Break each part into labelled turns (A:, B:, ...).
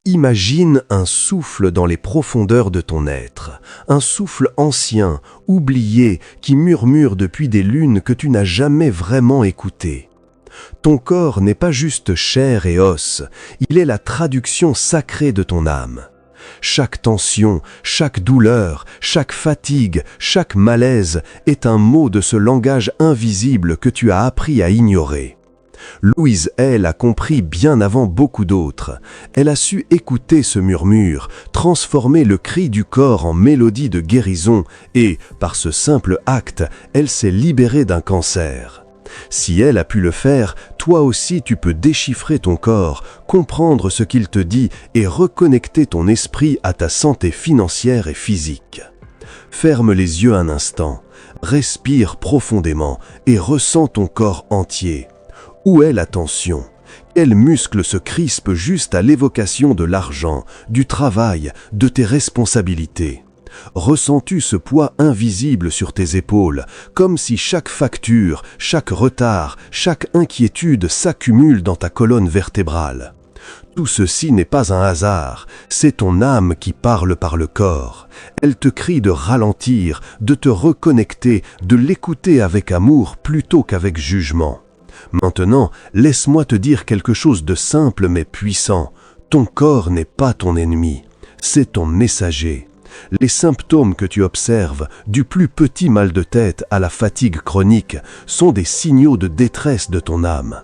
A: Imagine un souffle dans les profondeurs de ton être, un souffle ancien, oublié, qui murmure depuis des lunes que tu n'as jamais vraiment écouté. Ton corps n'est pas juste chair et os, il est la traduction sacrée de ton âme. Chaque tension, chaque douleur, chaque fatigue, chaque malaise est un mot de ce langage invisible que tu as appris à ignorer. Louise Hay l'a compris bien avant beaucoup d'autres. Elle a su écouter ce murmure, transformer le cri du corps en mélodie de guérison et, par ce simple acte, elle s'est libérée d'un cancer. Si elle a pu le faire, toi aussi tu peux déchiffrer ton corps, comprendre ce qu'il te dit et reconnecter ton esprit à ta santé financière et physique. Ferme les yeux un instant, respire profondément et ressens ton corps entier. Où est la tension? Quels muscles se crispent juste à l'évocation de l'argent, du travail, de tes responsabilités? Ressens-tu ce poids invisible sur tes épaules, comme si chaque facture, chaque retard, chaque inquiétude s'accumule dans ta colonne vertébrale? Tout ceci n'est pas un hasard, c'est ton âme qui parle par le corps. Elle te crie de ralentir, de te reconnecter, de l'écouter avec amour plutôt qu'avec jugement. Maintenant, laisse-moi te dire quelque chose de simple mais puissant. Ton corps n'est pas ton ennemi, c'est ton messager. Les symptômes que tu observes, du plus petit mal de tête à la fatigue chronique, sont des signaux de détresse de ton âme.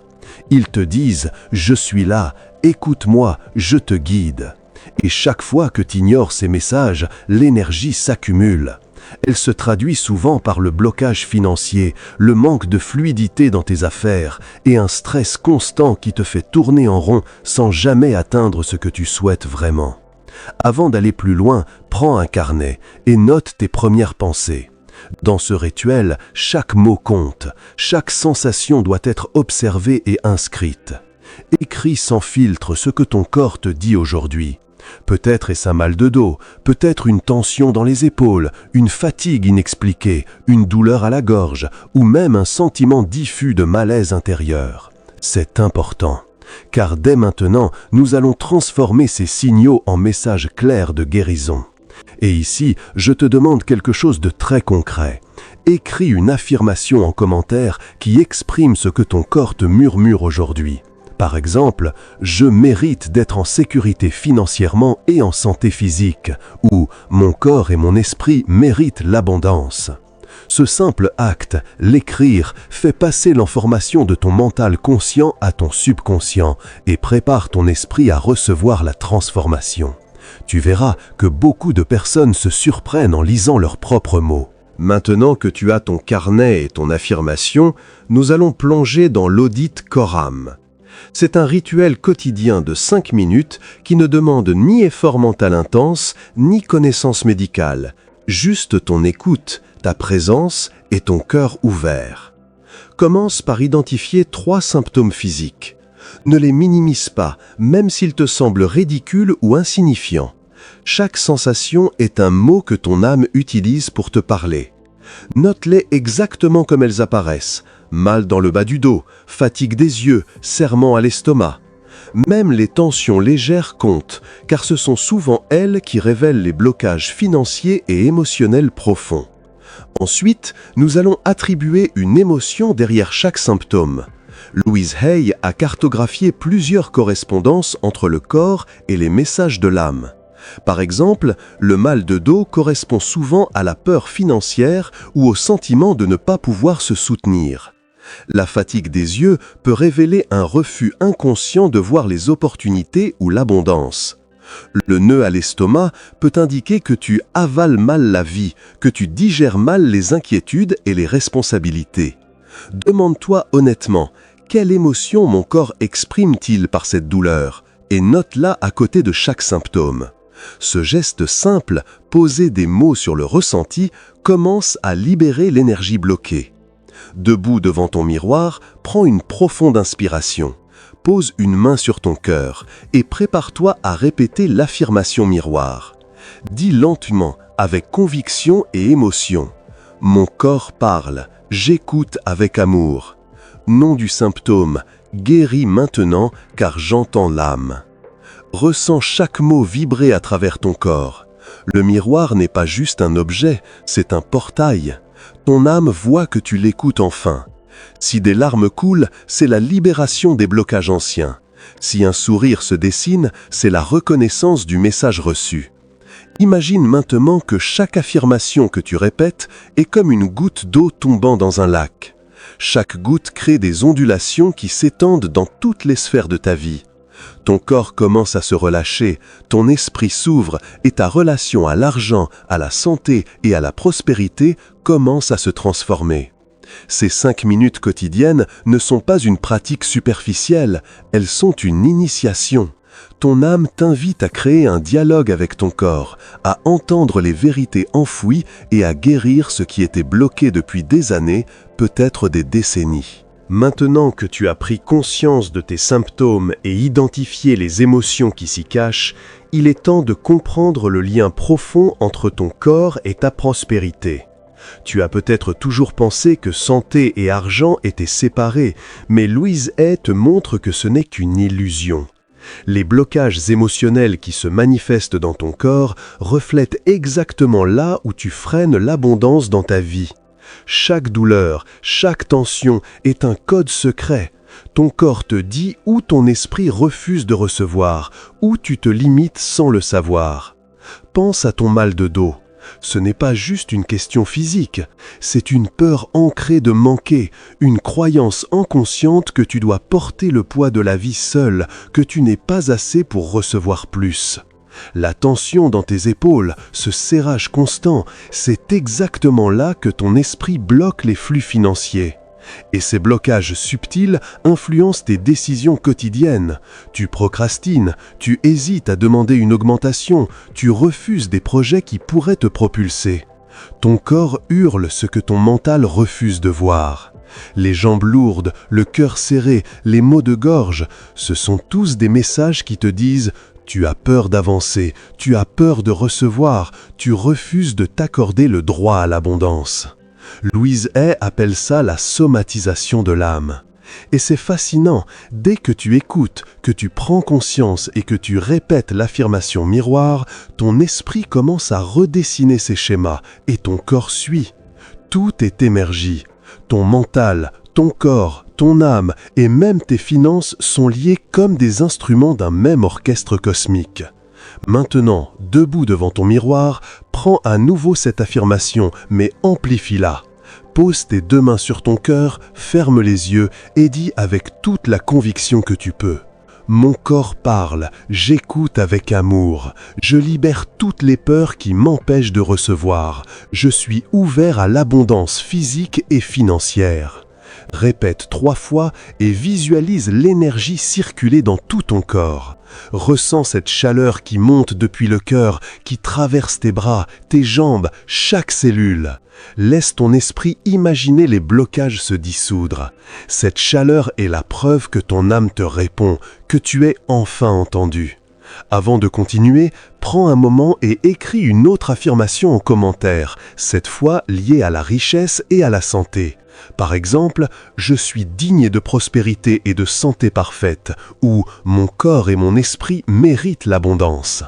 A: Ils te disent « Je suis là, écoute-moi, je te guide ». Et chaque fois que tu ignores ces messages, l'énergie s'accumule. Elle se traduit souvent par le blocage financier, le manque de fluidité dans tes affaires et un stress constant qui te fait tourner en rond sans jamais atteindre ce que tu souhaites vraiment. Avant d'aller plus loin, prends un carnet et note tes premières pensées. Dans ce rituel, chaque mot compte, chaque sensation doit être observée et inscrite. Écris sans filtre ce que ton corps te dit aujourd'hui. Peut-être est-ce un mal de dos, peut-être une tension dans les épaules, une fatigue inexpliquée, une douleur à la gorge, ou même un sentiment diffus de malaise intérieur. C'est important, car dès maintenant, nous allons transformer ces signaux en messages clairs de guérison. Et ici, je te demande quelque chose de très concret. Écris une affirmation en commentaire qui exprime ce que ton corps te murmure aujourd'hui. Par exemple, « Je mérite d'être en sécurité financièrement et en santé physique » ou « Mon corps et mon esprit méritent l'abondance ». Ce simple acte, l'écrire, fait passer l'information de ton mental conscient à ton subconscient et prépare ton esprit à recevoir la transformation. Tu verras que beaucoup de personnes se surprennent en lisant leurs propres mots. Maintenant que tu as ton carnet et ton affirmation, nous allons plonger dans l'audit Corps-âme. C'est un rituel quotidien de 5 minutes qui ne demande ni effort mental intense, ni connaissance médicale, juste ton écoute, ta présence et ton cœur ouvert. Commence par identifier 3 symptômes physiques. Ne les minimise pas, même s'ils te semblent ridicules ou insignifiants. Chaque sensation est un mot que ton âme utilise pour te parler. Note-les exactement comme elles apparaissent. Mal dans le bas du dos, fatigue des yeux, serrement à l'estomac. Même les tensions légères comptent, car ce sont souvent elles qui révèlent les blocages financiers et émotionnels profonds. Ensuite, nous allons attribuer une émotion derrière chaque symptôme. Louise Hay a cartographié plusieurs correspondances entre le corps et les messages de l'âme. Par exemple, le mal de dos correspond souvent à la peur financière ou au sentiment de ne pas pouvoir se soutenir. La fatigue des yeux peut révéler un refus inconscient de voir les opportunités ou l'abondance. Le nœud à l'estomac peut indiquer que tu avales mal la vie, que tu digères mal les inquiétudes et les responsabilités. Demande-toi honnêtement, quelle émotion mon corps exprime-t-il par cette douleur? Et note-la à côté de chaque symptôme. Ce geste simple, poser des mots sur le ressenti, commence à libérer l'énergie bloquée. Debout devant ton miroir, prends une profonde inspiration. Pose une main sur ton cœur et prépare-toi à répéter l'affirmation miroir. Dis lentement, avec conviction et émotion. « Mon corps parle, j'écoute avec amour. » Nom du symptôme, guéris maintenant car j'entends l'âme. Ressens chaque mot vibrer à travers ton corps. Le miroir n'est pas juste un objet, c'est un portail. Ton âme voit que tu l'écoutes enfin. Si des larmes coulent, c'est la libération des blocages anciens. Si un sourire se dessine, c'est la reconnaissance du message reçu. Imagine maintenant que chaque affirmation que tu répètes est comme une goutte d'eau tombant dans un lac. Chaque goutte crée des ondulations qui s'étendent dans toutes les sphères de ta vie. Ton corps commence à se relâcher, ton esprit s'ouvre et ta relation à l'argent, à la santé et à la prospérité commence à se transformer. Ces 5 minutes quotidiennes ne sont pas une pratique superficielle, elles sont une initiation. Ton âme t'invite à créer un dialogue avec ton corps, à entendre les vérités enfouies et à guérir ce qui était bloqué depuis des années, peut-être des décennies. Maintenant que tu as pris conscience de tes symptômes et identifié les émotions qui s'y cachent, il est temps de comprendre le lien profond entre ton corps et ta prospérité. Tu as peut-être toujours pensé que santé et argent étaient séparés, mais Louise Hay te montre que ce n'est qu'une illusion. Les blocages émotionnels qui se manifestent dans ton corps reflètent exactement là où tu freines l'abondance dans ta vie. Chaque douleur, chaque tension est un code secret. Ton corps te dit où ton esprit refuse de recevoir, où tu te limites sans le savoir. Pense à ton mal de dos. Ce n'est pas juste une question physique, c'est une peur ancrée de manquer, une croyance inconsciente que tu dois porter le poids de la vie seul, que tu n'es pas assez pour recevoir plus. La tension dans tes épaules, ce serrage constant, c'est exactement là que ton esprit bloque les flux financiers. Et ces blocages subtils influencent tes décisions quotidiennes. Tu procrastines, tu hésites à demander une augmentation, tu refuses des projets qui pourraient te propulser. Ton corps hurle ce que ton mental refuse de voir. Les jambes lourdes, le cœur serré, les maux de gorge, ce sont tous des messages qui te disent « Tu as peur d'avancer, tu as peur de recevoir, tu refuses de t'accorder le droit à l'abondance. » Louise Hay appelle ça la somatisation de l'âme. Et c'est fascinant, dès que tu écoutes, que tu prends conscience et que tu répètes l'affirmation miroir, ton esprit commence à redessiner ses schémas et ton corps suit. Tout est émergie. Ton mental, ton corps, ton âme et même tes finances sont liés comme des instruments d'un même orchestre cosmique. Maintenant, debout devant ton miroir, prends à nouveau cette affirmation, mais amplifie-la. Pose tes 2 mains sur ton cœur, ferme les yeux et dis avec toute la conviction que tu peux. Mon corps parle, j'écoute avec amour, je libère toutes les peurs qui m'empêchent de recevoir, je suis ouvert à l'abondance physique et financière. Répète 3 fois et visualise l'énergie circuler dans tout ton corps. Ressens cette chaleur qui monte depuis le cœur, qui traverse tes bras, tes jambes, chaque cellule. Laisse ton esprit imaginer les blocages se dissoudre. Cette chaleur est la preuve que ton âme te répond, que tu es enfin entendu. Avant de continuer, prends un moment et écris une autre affirmation en commentaire, cette fois liée à la richesse et à la santé. Par exemple, « Je suis digne de prospérité et de santé parfaite » ou « Mon corps et mon esprit méritent l'abondance ».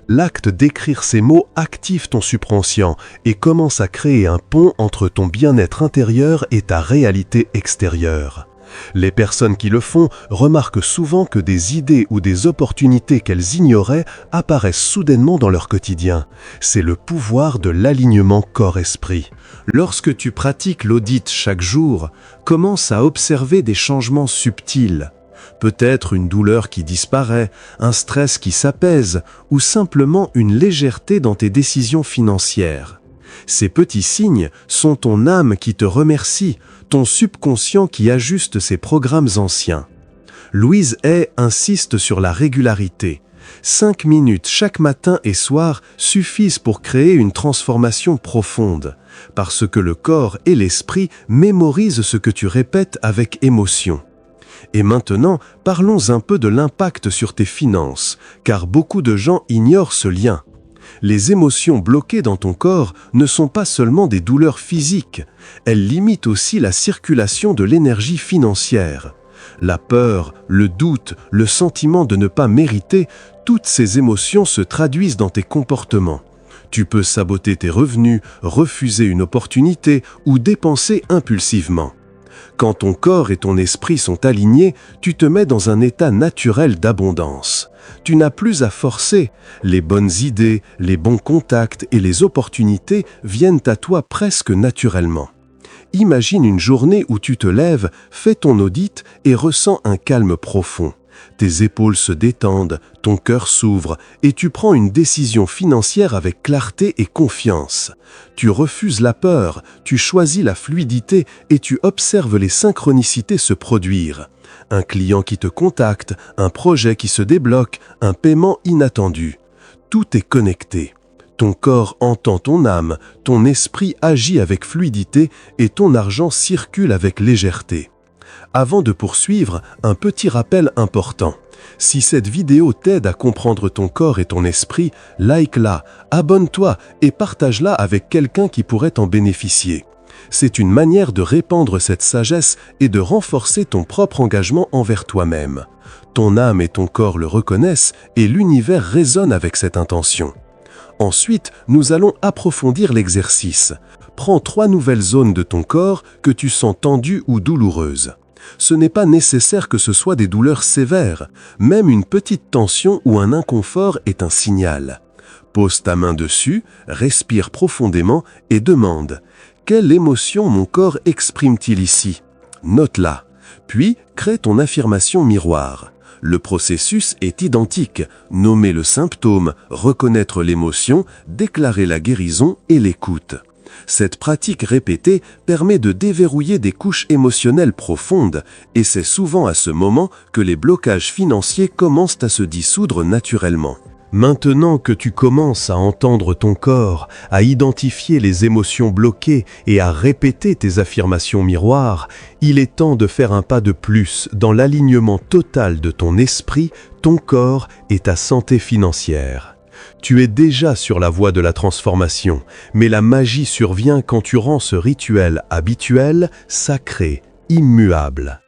A: L'acte d'écrire ces mots active ton subconscient et commence à créer un pont entre ton bien-être intérieur et ta réalité extérieure. Les personnes qui le font remarquent souvent que des idées ou des opportunités qu'elles ignoraient apparaissent soudainement dans leur quotidien. C'est le pouvoir de l'alignement corps-esprit. Lorsque tu pratiques l'audit chaque jour, commence à observer des changements subtils. Peut-être une douleur qui disparaît, un stress qui s'apaise ou simplement une légèreté dans tes décisions financières. Ces petits signes sont ton âme qui te remercie, ton subconscient qui ajuste ses programmes anciens. Louise Hay insiste sur la régularité. 5 minutes chaque matin et soir suffisent pour créer une transformation profonde, parce que le corps et l'esprit mémorisent ce que tu répètes avec émotion. Et maintenant, parlons un peu de l'impact sur tes finances, car beaucoup de gens ignorent ce lien. Les émotions bloquées dans ton corps ne sont pas seulement des douleurs physiques, elles limitent aussi la circulation de l'énergie financière. La peur, le doute, le sentiment de ne pas mériter, toutes ces émotions se traduisent dans tes comportements. Tu peux saboter tes revenus, refuser une opportunité ou dépenser impulsivement. Quand ton corps et ton esprit sont alignés, tu te mets dans un état naturel d'abondance. Tu n'as plus à forcer. Les bonnes idées, les bons contacts et les opportunités viennent à toi presque naturellement. Imagine une journée où tu te lèves, fais ton audit et ressens un calme profond. Tes épaules se détendent, ton cœur s'ouvre et tu prends une décision financière avec clarté et confiance. Tu refuses la peur, tu choisis la fluidité et tu observes les synchronicités se produire. Un client qui te contacte, un projet qui se débloque, un paiement inattendu. Tout est connecté. Ton corps entend ton âme, ton esprit agit avec fluidité et ton argent circule avec légèreté. Avant de poursuivre, un petit rappel important. Si cette vidéo t'aide à comprendre ton corps et ton esprit, like-la, abonne-toi et partage-la avec quelqu'un qui pourrait en bénéficier. C'est une manière de répandre cette sagesse et de renforcer ton propre engagement envers toi-même. Ton âme et ton corps le reconnaissent et l'univers résonne avec cette intention. Ensuite, nous allons approfondir l'exercice. Prends 3 nouvelles zones de ton corps que tu sens tendues ou douloureuses. Ce n'est pas nécessaire que ce soit des douleurs sévères. Même une petite tension ou un inconfort est un signal. Pose ta main dessus, respire profondément et demande « Quelle émotion mon corps exprime-t-il ici ?» Note-la. Puis, crée ton affirmation miroir. Le processus est identique. Nommer le symptôme, reconnaître l'émotion, déclarer la guérison et l'écoute. Cette pratique répétée permet de déverrouiller des couches émotionnelles profondes et c'est souvent à ce moment que les blocages financiers commencent à se dissoudre naturellement. Maintenant que tu commences à entendre ton corps, à identifier les émotions bloquées et à répéter tes affirmations miroirs, il est temps de faire un pas de plus dans l'alignement total de ton esprit, ton corps et ta santé financière. Tu es déjà sur la voie de la transformation, mais la magie survient quand tu rends ce rituel habituel, sacré, immuable.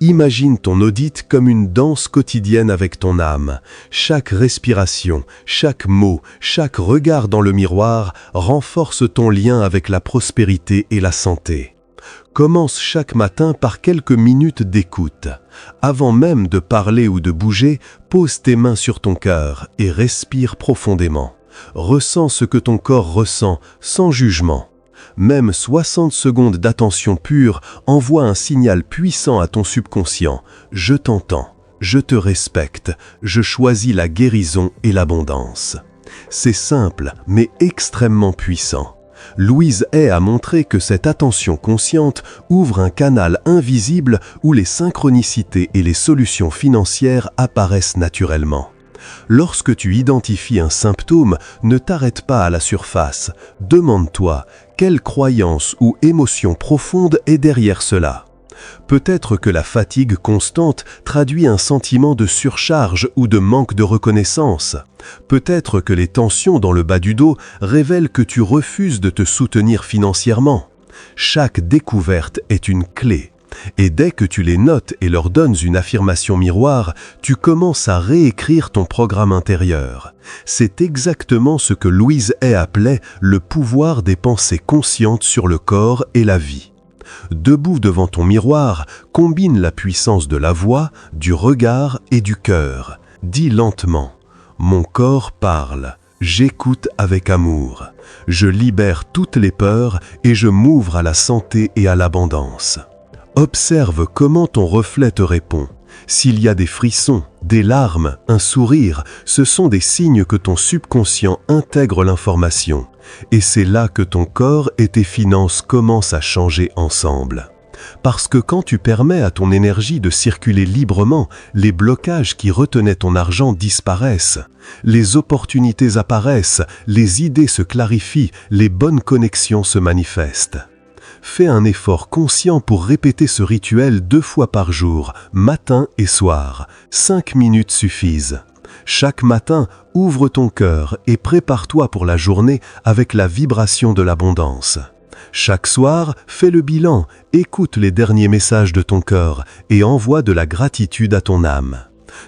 A: Imagine ton audit comme une danse quotidienne avec ton âme. Chaque respiration, chaque mot, chaque regard dans le miroir renforce ton lien avec la prospérité et la santé. Commence chaque matin par quelques minutes d'écoute. Avant même de parler ou de bouger, pose tes mains sur ton cœur et respire profondément. Ressens ce que ton corps ressent, sans jugement. Même 60 secondes d'attention pure envoient un signal puissant à ton subconscient. Je t'entends, je te respecte, je choisis la guérison et l'abondance. C'est simple, mais extrêmement puissant. Louise Hay a montré que cette attention consciente ouvre un canal invisible où les synchronicités et les solutions financières apparaissent naturellement. Lorsque tu identifies un symptôme, ne t'arrête pas à la surface. Demande-toi, quelle croyance ou émotion profonde est derrière cela ? Peut-être que la fatigue constante traduit un sentiment de surcharge ou de manque de reconnaissance. Peut-être que les tensions dans le bas du dos révèlent que tu refuses de te soutenir financièrement. Chaque découverte est une clé. Et dès que tu les notes et leur donnes une affirmation miroir, tu commences à réécrire ton programme intérieur. C'est exactement ce que Louise Hay appelait le pouvoir des pensées conscientes sur le corps et la vie. Debout devant ton miroir, combine la puissance de la voix, du regard et du cœur. Dis lentement « Mon corps parle, j'écoute avec amour. Je libère toutes les peurs et je m'ouvre à la santé et à l'abondance. » Observe comment ton reflet te répond. S'il y a des frissons, des larmes, un sourire, ce sont des signes que ton subconscient intègre l'information. Et c'est là que ton corps et tes finances commencent à changer ensemble. Parce que quand tu permets à ton énergie de circuler librement, les blocages qui retenaient ton argent disparaissent. Les opportunités apparaissent, les idées se clarifient, les bonnes connexions se manifestent. Fais un effort conscient pour répéter ce rituel 2 fois par jour, matin et soir. 5 minutes suffisent. Chaque matin, ouvre ton cœur et prépare-toi pour la journée avec la vibration de l'abondance. Chaque soir, fais le bilan, écoute les derniers messages de ton corps et envoie de la gratitude à ton âme.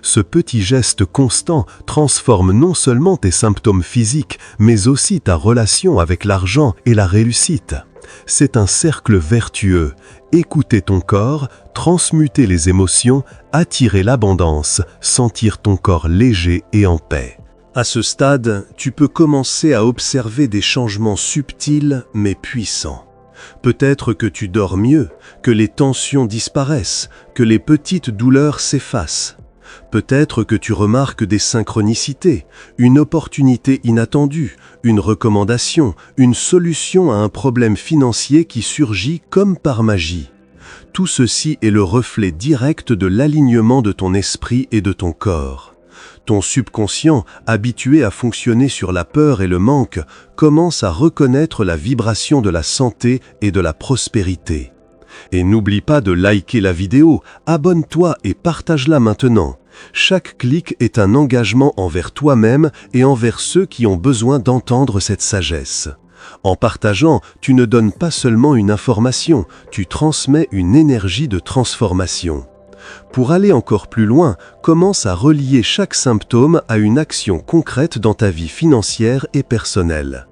A: Ce petit geste constant transforme non seulement tes symptômes physiques, mais aussi ta relation avec l'argent et la réussite. C'est un cercle vertueux. Écouter ton corps, transmuter les émotions, attirer l'abondance, sentir ton corps léger et en paix. À ce stade, tu peux commencer à observer des changements subtils mais puissants. Peut-être que tu dors mieux, que les tensions disparaissent, que les petites douleurs s'effacent. Peut-être que tu remarques des synchronicités, une opportunité inattendue, une recommandation, une solution à un problème financier qui surgit comme par magie. Tout ceci est le reflet direct de l'alignement de ton esprit et de ton corps. Ton subconscient, habitué à fonctionner sur la peur et le manque, commence à reconnaître la vibration de la santé et de la prospérité. Et n'oublie pas de liker la vidéo, abonne-toi et partage-la maintenant. Chaque clic est un engagement envers toi-même et envers ceux qui ont besoin d'entendre cette sagesse. En partageant, tu ne donnes pas seulement une information, tu transmets une énergie de transformation. Pour aller encore plus loin, commence à relier chaque symptôme à une action concrète dans ta vie financière et personnelle.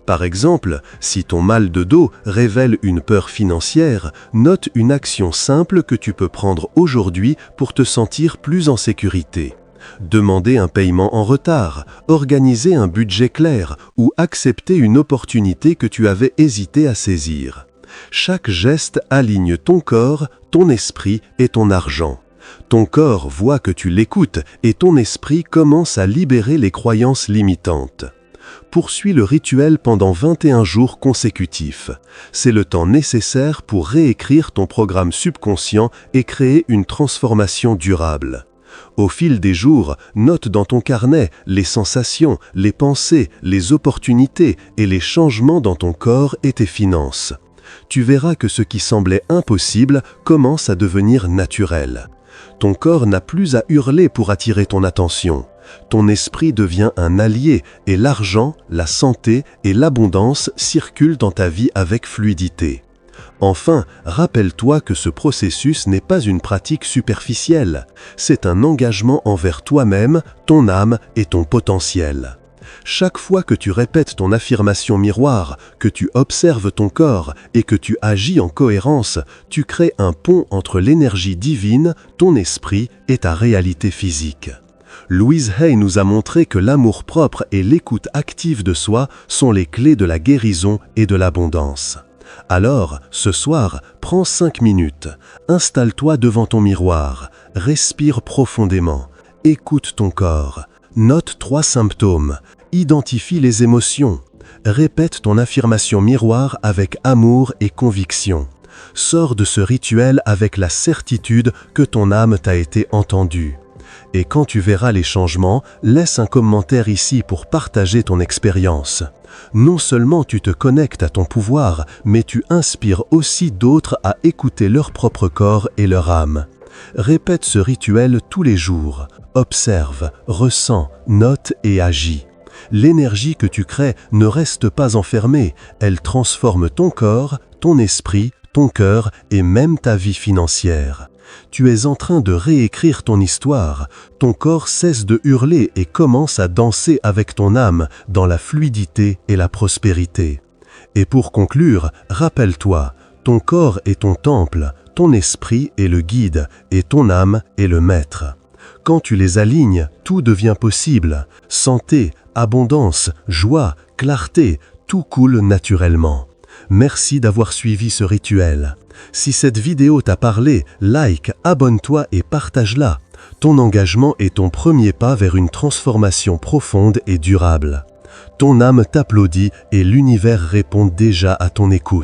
A: Par exemple, si ton mal de dos révèle une peur financière, note une action simple que tu peux prendre aujourd'hui pour te sentir plus en sécurité. Demander un paiement en retard, organiser un budget clair ou accepter une opportunité que tu avais hésité à saisir. Chaque geste aligne ton corps, ton esprit et ton argent. Ton corps voit que tu l'écoutes et ton esprit commence à libérer les croyances limitantes. Poursuis le rituel pendant 21 jours consécutifs. C'est le temps nécessaire pour réécrire ton programme subconscient et créer une transformation durable. Au fil des jours, note dans ton carnet les sensations, les pensées, les opportunités et les changements dans ton corps et tes finances. Tu verras que ce qui semblait impossible commence à devenir naturel. Ton corps n'a plus à hurler pour attirer ton attention. Ton esprit devient un allié et l'argent, la santé et l'abondance circulent dans ta vie avec fluidité. Enfin, rappelle-toi que ce processus n'est pas une pratique superficielle, c'est un engagement envers toi-même, ton âme et ton potentiel. Chaque fois que tu répètes ton affirmation miroir, que tu observes ton corps et que tu agis en cohérence, tu crées un pont entre l'énergie divine, ton esprit et ta réalité physique. Louise Hay nous a montré que l'amour-propre et l'écoute active de soi sont les clés de la guérison et de l'abondance. Alors, ce soir, prends 5 minutes, installe-toi devant ton miroir, respire profondément, écoute ton corps, note 3 symptômes, identifie les émotions, répète ton affirmation miroir avec amour et conviction. Sors de ce rituel avec la certitude que ton âme t'a été entendue. Et quand tu verras les changements, laisse un commentaire ici pour partager ton expérience. Non seulement tu te connectes à ton pouvoir, mais tu inspires aussi d'autres à écouter leur propre corps et leur âme. Répète ce rituel tous les jours. Observe, ressens, note et agis. L'énergie que tu crées ne reste pas enfermée, elle transforme ton corps, ton esprit, ton cœur et même ta vie financière. Tu es en train de réécrire ton histoire, ton corps cesse de hurler et commence à danser avec ton âme dans la fluidité et la prospérité. Et pour conclure, rappelle-toi, ton corps est ton temple, ton esprit est le guide et ton âme est le maître. Quand tu les alignes, tout devient possible. Santé, abondance, joie, clarté, tout coule naturellement. Merci d'avoir suivi ce rituel. Si cette vidéo t'a parlé, like, abonne-toi et partage-la. Ton engagement est ton premier pas vers une transformation profonde et durable. Ton âme t'applaudit et l'univers répond déjà à ton écoute.